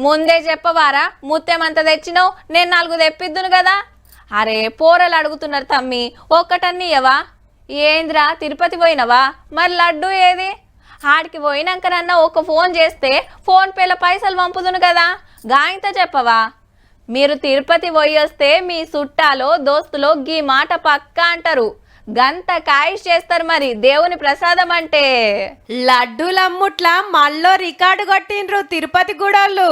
ముందే చెప్పవారా? ముత్తెమంత తెచ్చినావు, నేను 4 తెప్పిద్దును కదా. అరే పోరలు అడుగుతున్నారు తమ్మి, ఒక్కటన్ని ఇయ్యవా? ఏంద్రా తిరుపతి పోయినవా? మరి లడ్డు ఏది? ఆడికి పోయినాకనన్నా ఒక ఫోన్ చేస్తే ఫోన్ పేల పైసలు పంపుదును కదా, గాయంత చెప్పవా? మీరు తిరుపతి పోయి వస్తే మీ చుట్టాలో దోస్తులో గీ మాట పక్కా అంటారు. గంత కాయిష్ చేస్తారు మరి దేవుని ప్రసాదం అంటే. లడ్డూలమ్ముట్ల మళ్ళో రికార్డు కొట్టిండ్రు తిరుపతి గుడోళ్ళు.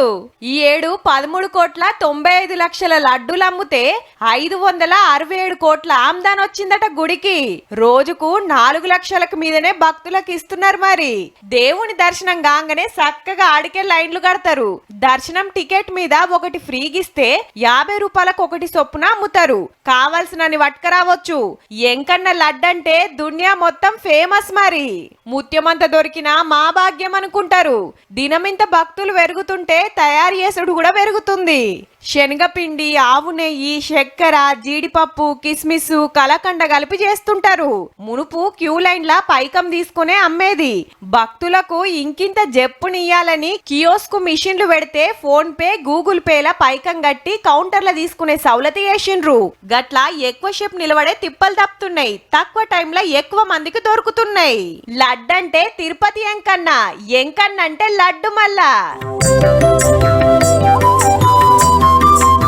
ఈ ఏడు 13,95,00,000 లడ్డూలు అమ్ముతే 567 కోట్ల ఆమ్దాన్ వచ్చిందట గుడికి. రోజుకు 4 లక్షలకు మీదనే భక్తులకు ఇస్తున్నారు. మరి దేవుని దర్శనం కాగానే చక్కగా ఆడికే లైన్లు కడతారు. దర్శనం టికెట్ మీద ఒకటి ఫ్రీగిస్తే 50 రూపాయలకు ఒకటి చొప్పున అమ్ముతారు. కావాల్సినని పట్టుకరావచ్చు. ఎంకన్నా లడ్డంటే దునియా మొత్తం ఫేమస్. మరి ముత్యమంత దొరికినా మా భాగ్యం అనుకుంటారు. దినమింత భక్తులు పెరుగుతుంటే తయారు చేసుడు కూడా పెరుగుతుంది. శనగపిండి, ఆవు నెయ్యి, చక్కెర, జీడిపప్పు, కిస్మిస్, కలకండ కలిపి చేస్తుంటారు. మునుపు క్యూ లైన్ల పైకం తీసుకునే అమ్మేది. భక్తులకు ఇంకింత జప్పునియ్యాలని కియోస్క్ మిషన్లు పెడితే ఫోన్ పే, గూగుల్ పేల పైకం కట్టి కౌంటర్ల తీసుకునే సౌలతి చేసిండ్రు. గట్లా ఎక్కువ సేపు నిలబడే తిప్పలు తప్పుతున్నాయి. తక్కువ టైంలో ఎక్కువ మందికి దొరుకుతున్నాయి. లడ్డంటే తిరుపతి ఎంకన్నా, ఎంకన్నా అంటే లడ్డు మల్లా.